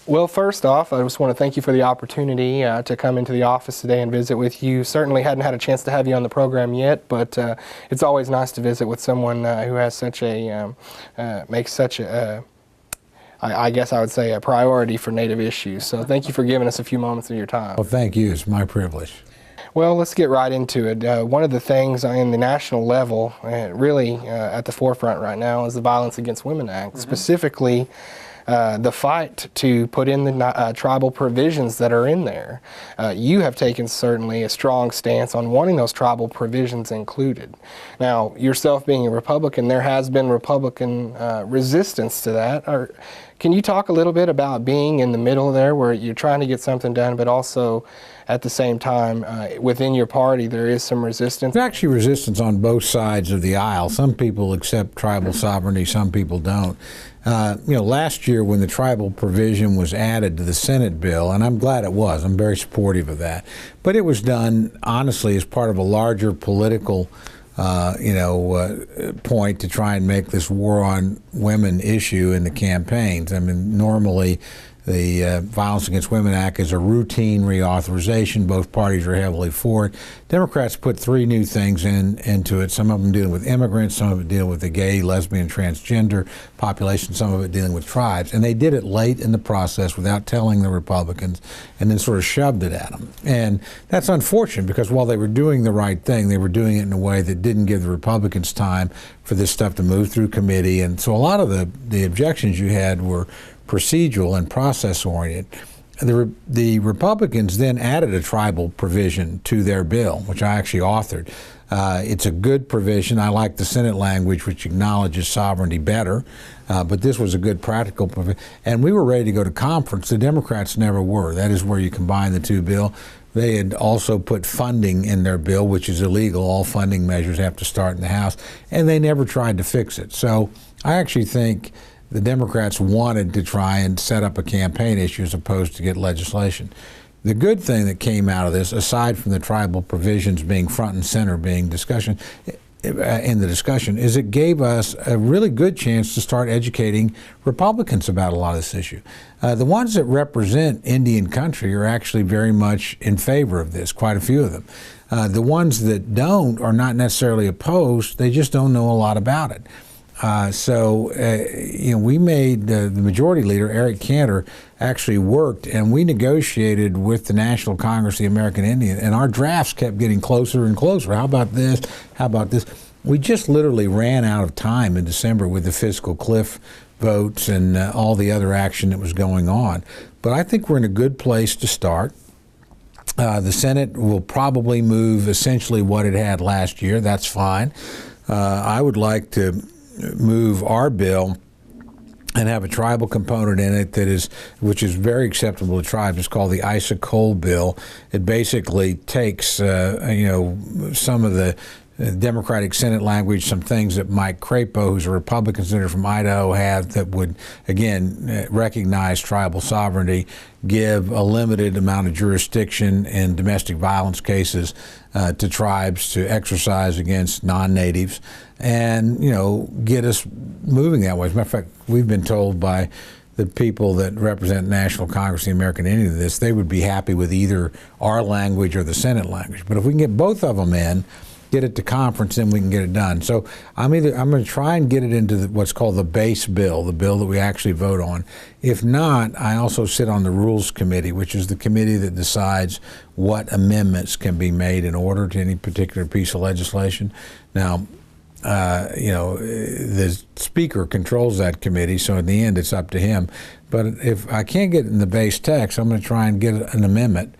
Well, first off, I just want to thank you for the opportunity to come into the office today and visit with you. Certainly hadn't had a chance to have you on the program yet, but it's always nice to visit with someone who has such a, makes such a, I guess I would say, a priority for Native issues. So thank you for giving us a few moments of your time. Well, thank you. It's my privilege. Well, let's get right into it. One of the things in the national level, really at the forefront right now, is the Violence Against Women Act, specifically the fight to put in the tribal provisions that are in there. You have taken certainly a strong stance on wanting those tribal provisions included. Now, yourself being a Republican, there has been Republican resistance to that. Can you talk a little bit about being in the middle there where you're trying to get something done, but also at the same time within your party there is some resistance? There's actually resistance on both sides of the aisle. Some people accept tribal sovereignty, some people don't. Last year when the tribal provision was added to the Senate bill, and I'm glad it was, I'm very supportive of that, but it was done honestly as part of a larger political point to try and make this war on women issue in the campaigns. I mean, normally the Violence Against Women Act is a routine reauthorization. Both parties are heavily for it. Democrats put three new things into it, some of them dealing with immigrants, some of it dealing with the gay, lesbian, transgender population, some of it dealing with tribes. And they did it late in the process without telling the Republicans and then sort of shoved it at them. And that's unfortunate because while they were doing the right thing, they were doing it in a way that didn't give the Republicans time for this stuff to move through committee. And so a lot of the objections you had were procedural and process-oriented. The Republicans then added a tribal provision to their bill, which I actually authored. It's a good provision. I like the Senate language, which acknowledges sovereignty better, but this was a good practical provision. And we were ready to go to conference. The Democrats never were. That is where you combine the two bills. They had also put funding in their bill, which is illegal. All funding measures have to start in the House, and they never tried to fix it. So I actually think the Democrats wanted to try and set up a campaign issue as opposed to get legislation. The good thing that came out of this, aside from the tribal provisions being front and center in the discussion, is it gave us a really good chance to start educating Republicans about a lot of this issue. The ones that represent Indian country are actually very much in favor of this, quite a few of them. The ones that don't are not necessarily opposed, they just don't know a lot about it. We made the majority leader, Eric Cantor, actually worked, and we negotiated with the National Congress of the American Indian, and our drafts kept getting closer and closer. How about this? How about this? We just literally ran out of time in December with the fiscal cliff votes and all the other action that was going on. But I think we're in a good place to start. The Senate will probably move essentially what it had last year. That's fine. I would like to move our bill and have a tribal component in it which is very acceptable to tribes. It's called the Isa-Cole bill. It basically takes some of the Democratic Senate language, some things that Mike Crapo, who's a Republican senator from Idaho, had that would, again, recognize tribal sovereignty, give a limited amount of jurisdiction in domestic violence cases to tribes to exercise against non-natives, and, get us moving that way. As a matter of fact, we've been told by the people that represent National Congress of the American Indian they would be happy with either our language or the Senate language. But if we can get both of them in, get it to conference, then we can get it done. So I'm going to try and get it into what's called the base bill, the bill that we actually vote on. If not, I also sit on the Rules Committee, which is the committee that decides what amendments can be made in order to any particular piece of legislation. Now, the Speaker controls that committee, so in the end it's up to him. But if I can't get it in the base text, I'm going to try and get an amendment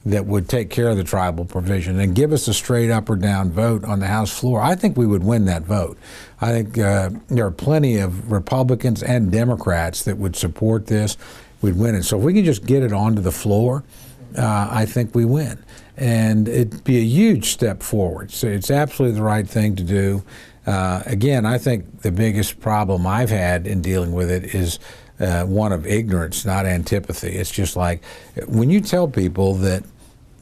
that would take care of the tribal provision and give us a straight up or down vote on the House floor. I think we would win that vote. I think there are plenty of Republicans and Democrats that would support this. We'd win it. So if we can just get it onto the floor, I think we win. And it'd be a huge step forward. So it's absolutely the right thing to do. Again, I think the biggest problem I've had in dealing with it is one of ignorance, not antipathy. It's just like when you tell people that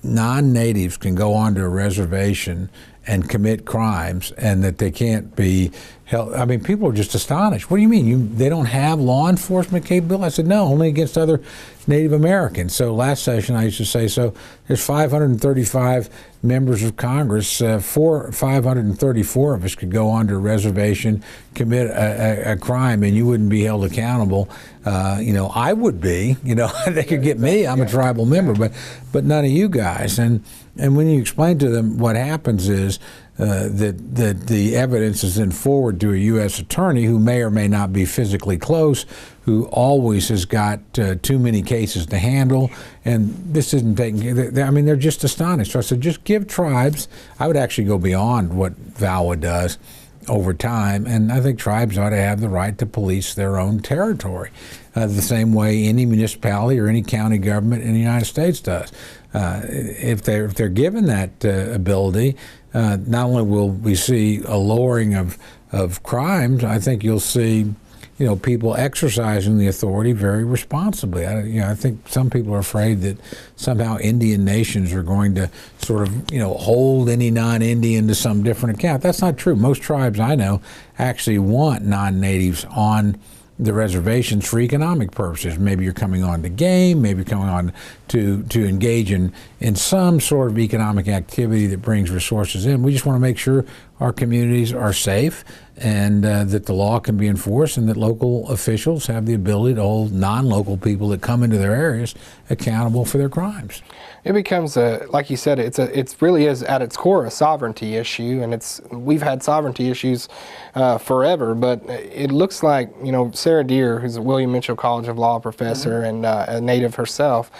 non-natives can go onto a reservation and commit crimes and that they can't be held. I mean, people are just astonished. What do you mean? They don't have law enforcement capability? I said, no, only against other Native Americans. So last session I used to say, so there's 535 members of Congress, 534 of us could go onto a reservation, commit a crime, and you wouldn't be held accountable. I would be. They could get me. I'm a tribal member, but none of you guys. And when you explain to them what happens is that the evidence is then forwarded to a U.S. attorney who may or may not be physically close, who always has got too many cases to handle, and this isn't taking. I mean, they're just astonished. So I said, just give tribes. I would actually go beyond what VAWA does over time, and I think tribes ought to have the right to police their own territory, the same way any municipality or any county government in the United States does. If they're given that ability, not only will we see a lowering of crimes, I think you'll see people exercising the authority very responsibly. I think some people are afraid that somehow Indian nations are going to sort of, hold any non-Indian to some different account. That's not true. Most tribes I know actually want non-natives on the reservations for economic purposes. Maybe you're coming on to game, maybe coming on to engage in some sort of economic activity that brings resources in. We just want to make sure our communities are safe and that the law can be enforced and that local officials have the ability to hold non-local people that come into their areas accountable for their crimes. It becomes like you said, it really is at its core a sovereignty issue, and we've had sovereignty issues forever. But it looks like Sarah Deer, who's a William Mitchell College of Law professor and a native herself,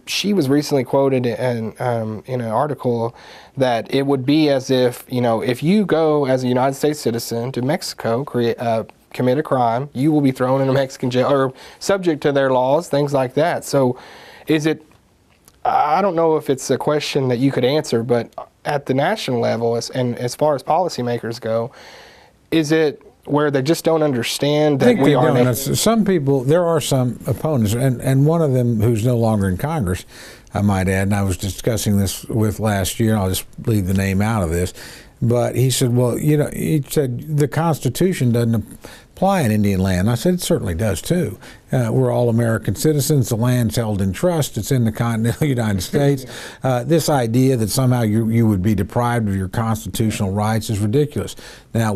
she was recently quoted in an article that it would be as if if you go as a United States citizen to Mexico, commit a crime, you will be thrown in a Mexican jail or subject to their laws, things like that. So, is it? I don't know if it's a question that you could answer, but at the national level, and as far as policymakers go, is it where they just don't understand that we are? Some people, there are some opponents, and one of them who's no longer in Congress, I might add, and I was discussing this with last year, and I'll just leave the name out of this, but he said, well, he said the Constitution doesn't apply in Indian land. I said, it certainly does too. We're all American citizens. The land's held in trust. It's in the continental United States. This idea that somehow you would be deprived of your constitutional rights is ridiculous. Now,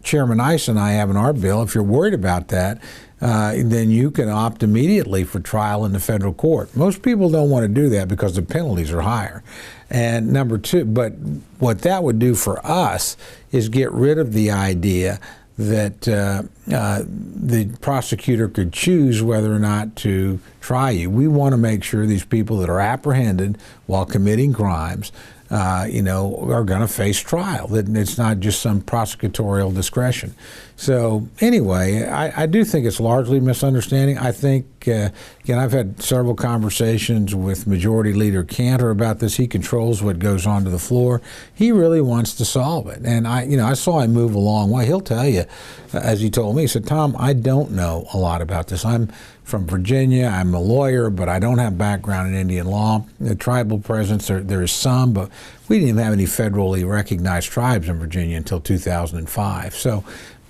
Chairman Ice and I have in our bill, if you're worried about that, then you can opt immediately for trial in the federal court. Most people don't want to do that because the penalties are higher. And number two, but what that would do for us is get rid of the idea that the prosecutor could choose whether or not to try you. We want to make sure these people that are apprehended while committing crimes are going to face trial, that it's not just some prosecutorial discretion. So anyway, I do think it's largely misunderstanding. I think, again, I've had several conversations with Majority Leader Cantor about this. He controls what goes onto the floor. He really wants to solve it. And I saw him move a long way. He'll tell you, as he told me, he said, Tom, I don't know a lot about this. I'm from Virginia. I'm a lawyer, but I don't have background in Indian law. The tribal presence, there is some, but we didn't even have any federally recognized tribes in Virginia until 2005. So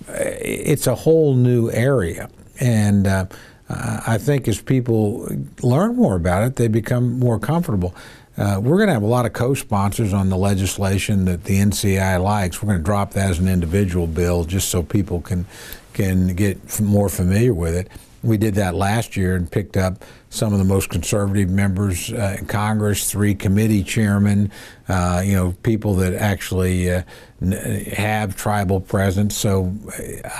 it's a whole new area. And I think as people learn more about it, they become more comfortable. We're going to have a lot of co-sponsors on the legislation that the NCI likes. We're going to drop that as an individual bill just so people can get more familiar with it. We did that last year and picked up some of the most conservative members in Congress, 3 committee chairmen, people that actually have tribal presence. So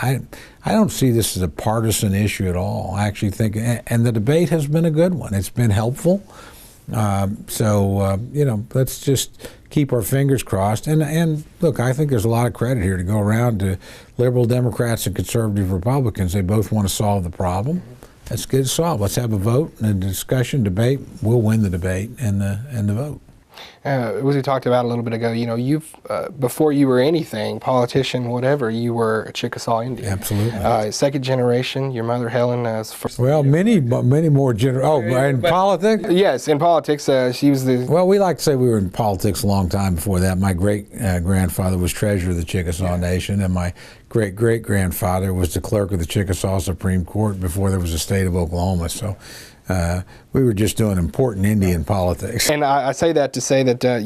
I don't see this as a partisan issue at all. I actually think, and the debate has been a good one. It's been helpful. Let's just keep our fingers crossed. And look, I think there's a lot of credit here to go around to liberal Democrats and conservative Republicans. They both want to solve the problem. Let's get it solved. Let's have a vote and a discussion, debate. We'll win the debate and the vote. As we talked about a little bit ago, you've before you were anything, politician, whatever, you were a Chickasaw Indian. Absolutely. Second generation. Your mother Helen is first. Well, many more in politics. Yes, in politics, she was the. Well, we like to say we were in politics a long time before that. My great grandfather was treasurer of the Chickasaw Nation, and my great great grandfather was the clerk of the Chickasaw Supreme Court before there was a state of Oklahoma. So. We were just doing important Indian politics. And I say that to say that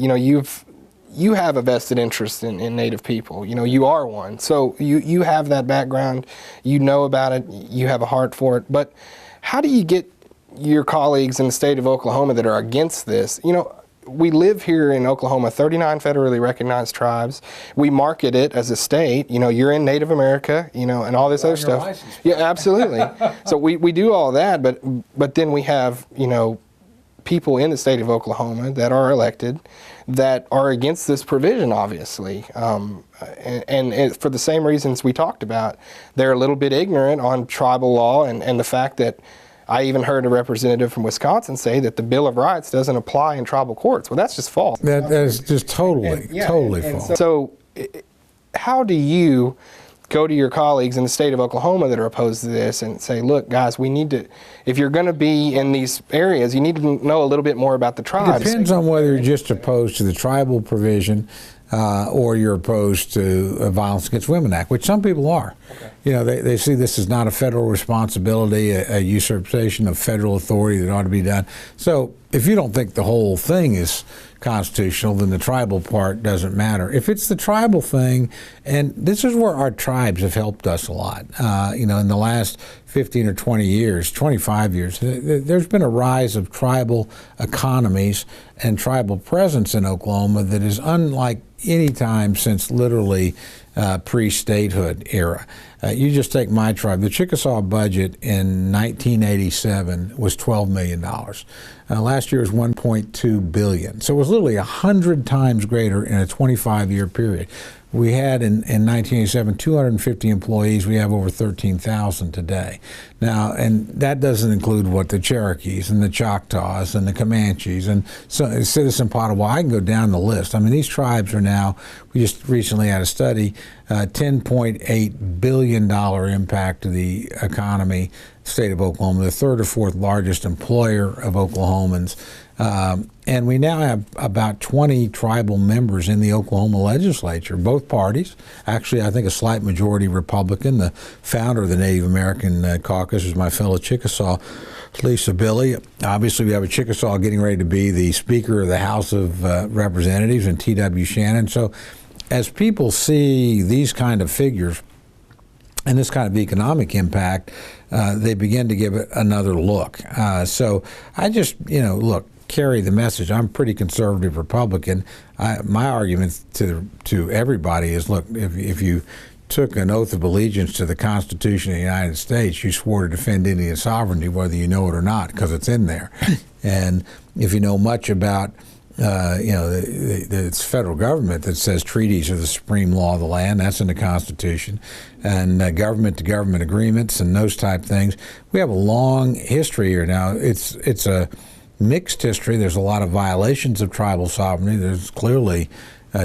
you have a vested interest in Native people. You are one, so you have that background. You know about it. You have a heart for it. But how do you get your colleagues in the state of Oklahoma that are against this? We live here in Oklahoma, 39 federally recognized tribes. We market it as a state. You're in Native America, and all this other stuff. License. Yeah, absolutely. So we do all that, but then we have, people in the state of Oklahoma that are elected that are against this provision, obviously. And for the same reasons we talked about. They're a little bit ignorant on tribal law and the fact that I even heard a representative from Wisconsin say that the Bill of Rights doesn't apply in tribal courts. Well, that's just false. That is just totally false. So how do you go to your colleagues in the state of Oklahoma that are opposed to this and say, look, guys, we need to, if you're going to be in these areas, you need to know a little bit more about the tribes. It depends on whether you're just opposed to the tribal provision or you're opposed to a Violence Against Women Act, which some people are. Okay. They see this as not a federal responsibility, a usurpation of federal authority that ought to be done. So if you don't think the whole thing is constitutional, then the tribal part doesn't matter. If it's the tribal thing, and this is where our tribes have helped us a lot, in the last 15 or 20 years, 25 years, there's been a rise of tribal economies and tribal presence in Oklahoma that is unlike any time since literally pre-statehood era. You just take my tribe. The Chickasaw budget in 1987 was $12 million. Last year was $1.2 billion. So it was literally 100 times greater in a 25-year period. We had in 1987 250 employees. We have over 13,000 today. Now, and that doesn't include the Cherokees and the Choctaws and the Comanches and Citizen Potawatomi. I can go down the list. I mean, these tribes are now, we just recently had a study, $10.8 billion impact to the economy, state of Oklahoma, the third or fourth largest employer of Oklahomans. And we now have about 20 tribal members in the Oklahoma legislature, both parties. Actually, I think a slight majority Republican. The founder of the Native American Caucus is my fellow Chickasaw, Lisa Billy. Obviously, we have a Chickasaw getting ready to be the Speaker of the House of Representatives, and T.W. Shannon. So as people see these kind of figures and this kind of economic impact, they begin to give it another look. So I just, carry the message. I'm a pretty conservative Republican. My argument to everybody is, look, if you took an oath of allegiance to the Constitution of the United States, you swore to defend Indian sovereignty, whether you know it or not, because it's in there. And if you know much about it's federal government that says treaties are the supreme law of the land. That's in the Constitution. And government-to-government agreements and those type things. We have a long history here now. It's a mixed history. There's a lot of violations of tribal sovereignty. There's clearly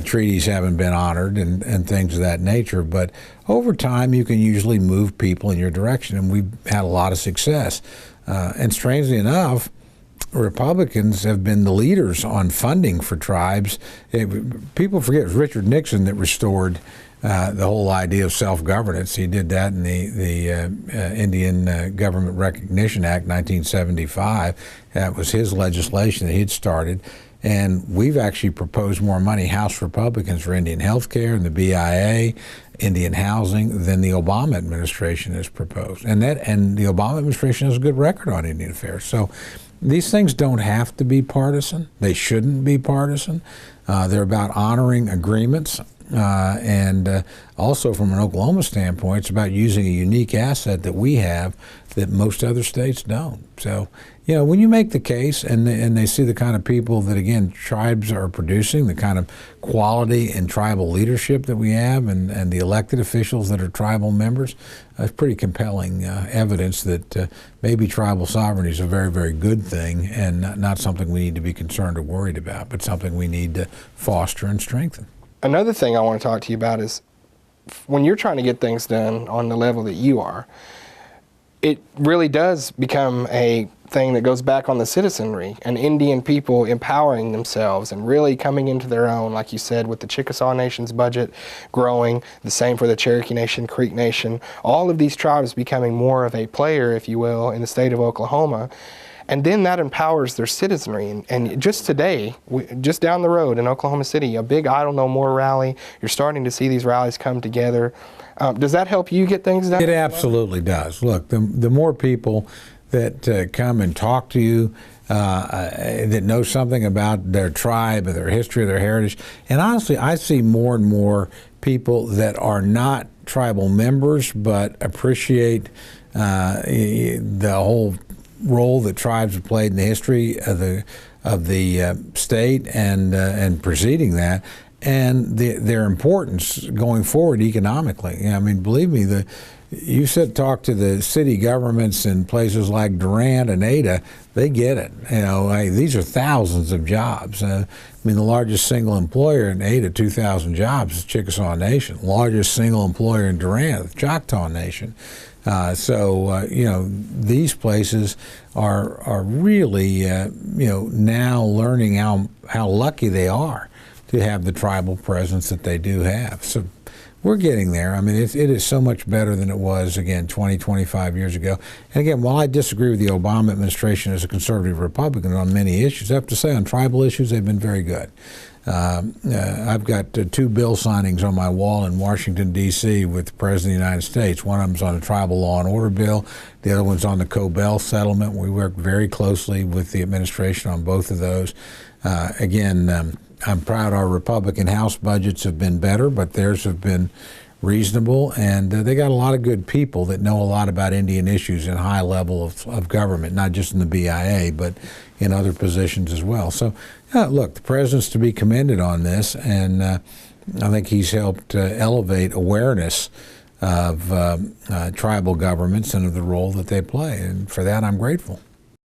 treaties haven't been honored and things of that nature. But over time, you can usually move people in your direction, and we've had a lot of success. And strangely enough, Republicans have been the leaders on funding for tribes. People forget it was Richard Nixon that restored the whole idea of self-governance. He did that in the Indian Government Recognition Act, 1975. That was his legislation that he'd started. And we've actually proposed more money, House Republicans, for Indian health care and the BIA, Indian housing, than the Obama administration has proposed. And the Obama administration has a good record on Indian affairs. So these things don't have to be partisan. They shouldn't be partisan. They're about honoring agreements. and also from an Oklahoma standpoint, it's about using a unique asset that we have that most other states don't. So, you know, when you make the case and they see the kind of people that, again, tribes are producing, the kind of quality and tribal leadership that we have, and the elected officials that are tribal members, it's pretty compelling evidence that maybe tribal sovereignty is a very, very good thing, and not something we need to be concerned or worried about, but something we need to foster and strengthen. Another thing I want to talk to you about is when you're trying to get things done on the level that you are, it really does become a thing that goes back on the citizenry and Indian people empowering themselves and really coming into their own, like you said, with the Chickasaw Nation's budget growing, the same for the Cherokee Nation, Creek Nation, all of these tribes becoming more of a player, if you will, in the state of Oklahoma. And then that empowers their citizenry. And just today, just down the road in Oklahoma City, a big Idle No More rally, you're starting to see these rallies come together. Does that help you get things done? It absolutely does. Look, the more people that come and talk to you, that know something about their tribe, or their history, or their heritage, and honestly, I see more and more people that are not tribal members but appreciate the whole role that tribes have played in the history of the state and preceding that, and their importance going forward economically. I mean, believe me, you talk to the city governments in places like Durant and Ada, they get it. You know, these are thousands of jobs. I mean, the largest single employer in Ada, 2,000 jobs, is Chickasaw Nation. Largest single employer in Durant, Choctaw Nation. You know, these places are really, you know, now learning how lucky they are to have the tribal presence that they do have. So we're getting there. I mean, it is so much better than it was, again, 20, 25 years ago. And again, while I disagree with the Obama administration as a conservative Republican on many issues, I have to say on tribal issues, they've been very good. I've got 2 bill signings on my wall in Washington, D.C. with the President of the United States. One of them's on a tribal law and order bill. The other one's on the Cobell settlement. We work very closely with the administration on both of those. I'm proud our Republican House budgets have been better, but theirs have been reasonable, and they got a lot of good people that know a lot about Indian issues in high level of government, not just in the BIA, but in other positions as well. So, look, the president's to be commended on this, and I think he's helped elevate awareness of tribal governments and of the role that they play, and for that I'm grateful.